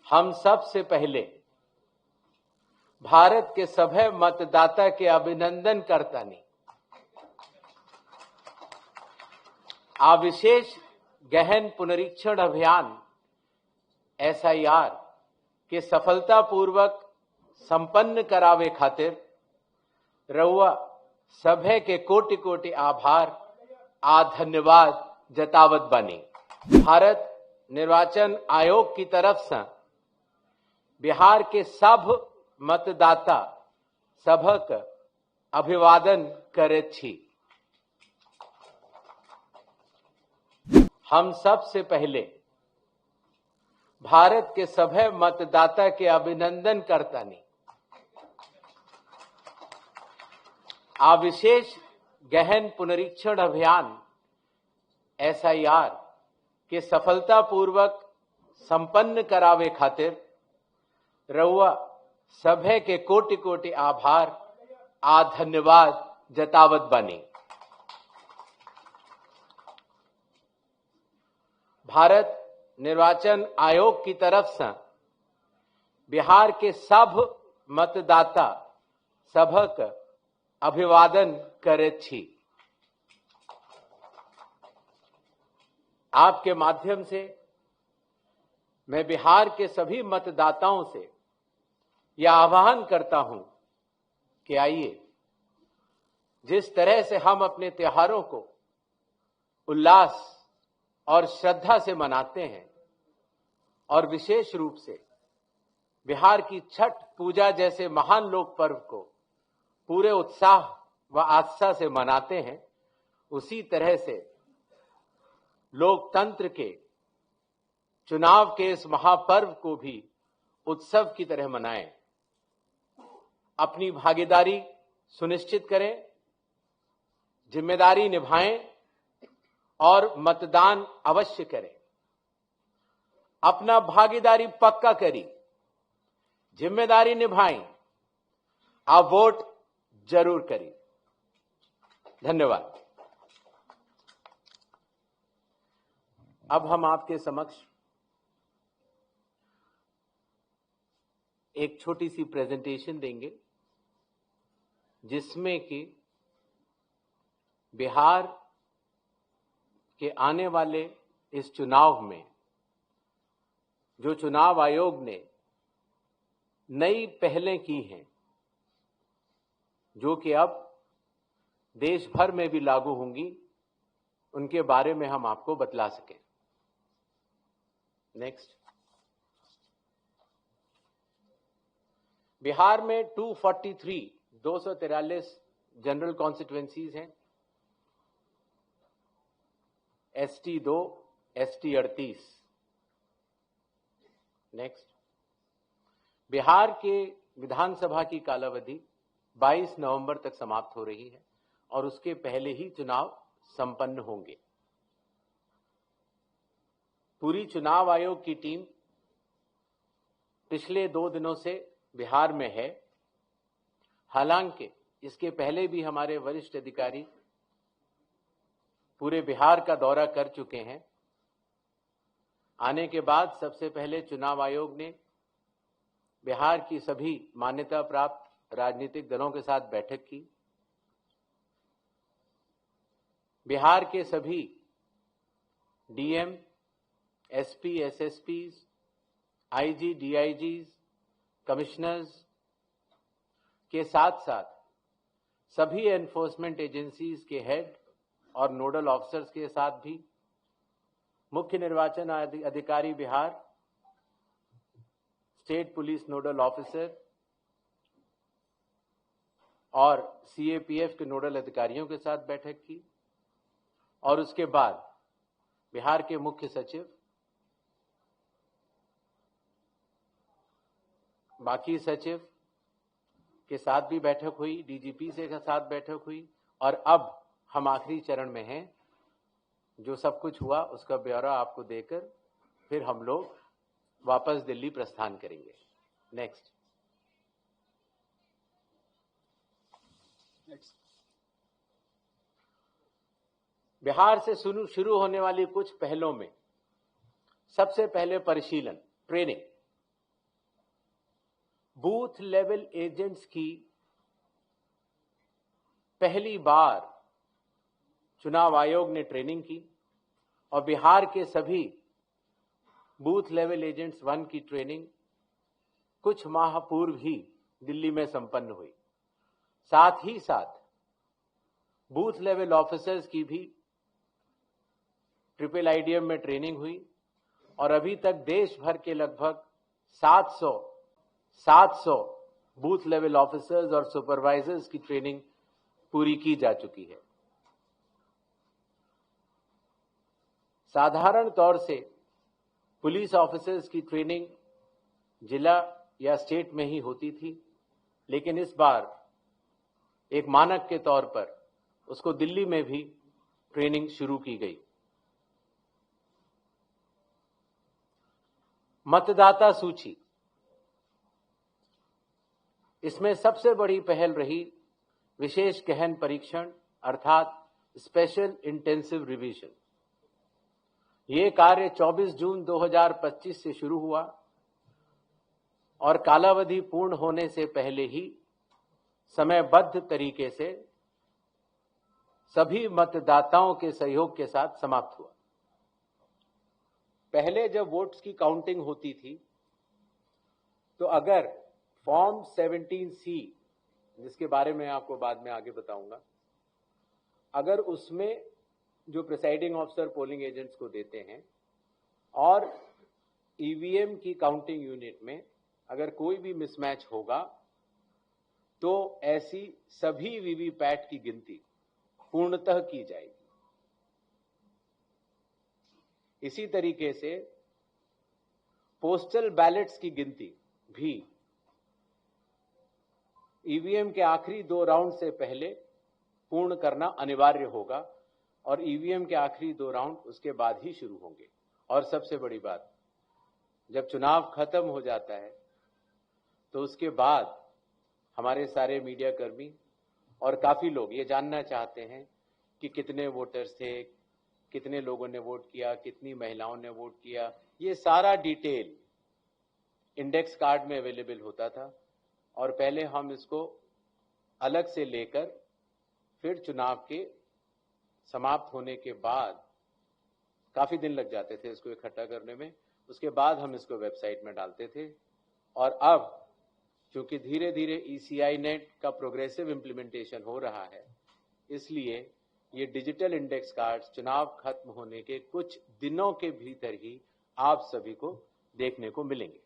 हम सब से पहले भारत के सभे मतदाता के अभिनंदन करतानी आ विशेष गहन पुनरीक्षण अभियान SIR के सफलतापूर्वक संपन्न करावे खातिर रउआ सभे के कोटि कोटि आभार आ धन्यवाद जतावत बानी। भारत निर्वाचन आयोग की तरफ से बिहार के सब मतदाता सभक अभिवादन करैत छी। हम सब से पहले भारत के सभे मतदाता के अभिनंदन करतानी आ विशेष गहन पुनरीक्षण अभियान SIR के सफलतापूर्वक संपन्न करावे खातिर रउआ सभे के कोटि कोटि आभार आ धन्यवाद जतावत बानी। भारत निर्वाचन आयोग की तरफ से बिहार के सब मतदाता सभक अभिवादन करैत छी। आपके माध्यम से मैं बिहार के सभी मतदाताओं से यह आह्वान करता हूं कि आइए, जिस तरह से हम अपने त्योहारों को उल्लास और श्रद्धा से मनाते हैं और विशेष रूप से बिहार की छठ पूजा जैसे महान लोक पर्व को पूरे उत्साह व आस्था से मनाते हैं, उसी तरह से लोकतंत्र के चुनाव के इस महापर्व को भी उत्सव की तरह मनाएं। अपनी भागीदारी सुनिश्चित करें, जिम्मेदारी निभाएं और मतदान अवश्य करें। अपना भागीदारी पक्का करी, जिम्मेदारी निभाएं, आप वोट जरूर करें। धन्यवाद। अब हम आपके समक्ष एक छोटी सी प्रेजेंटेशन देंगे जिसमें कि बिहार के आने वाले इस चुनाव में जो चुनाव आयोग ने नई पहलें की हैं, जो कि अब देश भर में भी लागू होंगी, उनके बारे में हम आपको बतला सकें। नेक्स्ट। बिहार में 243 जनरल कॉन्स्टिट्युएंसीज हैं। ST 2, ST 38। नेक्स्ट। बिहार के विधानसभा की कालावधि 22 नवंबर तक समाप्त हो रही है और उसके पहले ही चुनाव संपन्न होंगे। पूरी चुनाव आयोग की टीम पिछले 2 दिनों से बिहार में है। हालांकि इसके पहले भी हमारे वरिष्ठ अधिकारी पूरे बिहार का दौरा कर चुके हैं। आने के बाद सबसे पहले चुनाव आयोग ने बिहार की सभी मान्यता प्राप्त राजनीतिक दलों के साथ बैठक की। बिहार के सभी DM, SP, SSPs, IG, DIGs, commissioners के साथ साथ सभी एनफोर्समेंट एजेंसीज के हेड और नोडल ऑफिसर्स के साथ भी मुख्य निर्वाचन अधिकारी Bihar, state police nodal officer और CAPF के नोडल अधिकारियों के साथ बैठक की। और उसके बाद बिहार के मुख्य सचिव, बाकी सचिव के साथ भी बैठक हुई, DGP से के साथ बैठक हुई और अब हम आखिरी चरण में हैं। जो सब कुछ हुआ उसका ब्यौरा आपको देकर फिर हम लोग वापस दिल्ली प्रस्थान करेंगे। नेक्स्ट। बिहार से शुरू होने वाली कुछ पहलों में सबसे पहले परिशीलन, ट्रेनिंग। बूथ लेवल एजेंट्स की पहली बार चुनाव आयोग ने ट्रेनिंग की और बिहार के सभी बूथ लेवल एजेंट्स 1 की ट्रेनिंग कुछ माह पूर्व ही दिल्ली में संपन्न हुई। साथ ही साथ बूथ लेवल ऑफिसर्स की भी ट्रिपल आईडीएम में ट्रेनिंग हुई और अभी तक देश भर के लगभग 700 बूथ लेवल ऑफिसर्स और सुपरवाइजर्स की ट्रेनिंग पूरी की जा चुकी है। साधारण तौर से पुलिस ऑफिसर्स की ट्रेनिंग जिला या स्टेट में ही होती थी, लेकिन इस बार एक मानक के तौर पर उसको दिल्ली में भी ट्रेनिंग शुरू की गई। मतदाता सूची, इसमें सबसे बड़ी पहल रही विशेष गहन परीक्षण अर्थात स्पेशल इंटेंसिव रिवीजन। ये कार्य 24 जून 2025 से शुरू हुआ और कालावधि पूर्ण होने से पहले ही समयबद्ध तरीके से सभी मतदाताओं के सहयोग के साथ समाप्त हुआ। पहले जब वोट्स की काउंटिंग होती थी तो अगर फॉर्म 17C, जिसके बारे में आपको बाद में आगे बताऊंगा, अगर उसमें जो प्रिसाइडिंग ऑफिसर पोलिंग एजेंट्स को देते हैं और ईवीएम की काउंटिंग यूनिट में अगर कोई भी मिसमैच होगा तो ऐसी सभी वीवीपैट की गिनती पूर्णतः की जाएगी। इसी तरीके से पोस्टल बैलेट्स की गिनती भी ईवीएम के आखिरी 2 राउंड से पहले पूर्ण करना अनिवार्य होगा और ईवीएम के आखिरी 2 राउंड उसके बाद ही शुरू होंगे। और सबसे बड़ी बात, जब चुनाव खत्म हो जाता है तो उसके बाद हमारे सारे मीडिया कर्मी और काफी लोग ये जानना चाहते हैं कि कितने वोटर्स थे, कितने लोगों ने वोट किया, कितनी महिलाओं ने वोट किया। ये सारा डिटेल इंडेक्स कार्ड में अवेलेबल होता था और पहले हम इसको अलग से लेकर फिर चुनाव के समाप्त होने के बाद काफी दिन लग जाते थे इसको इकट्ठा करने में, उसके बाद हम इसको वेबसाइट में डालते थे। और अब क्योंकि धीरे धीरे ECI नेट का प्रोग्रेसिव इंप्लीमेंटेशन हो रहा है, इसलिए ये डिजिटल इंडेक्स कार्ड्स चुनाव खत्म होने के कुछ दिनों के भीतर ही आप सभी को देखने को मिलेंगे।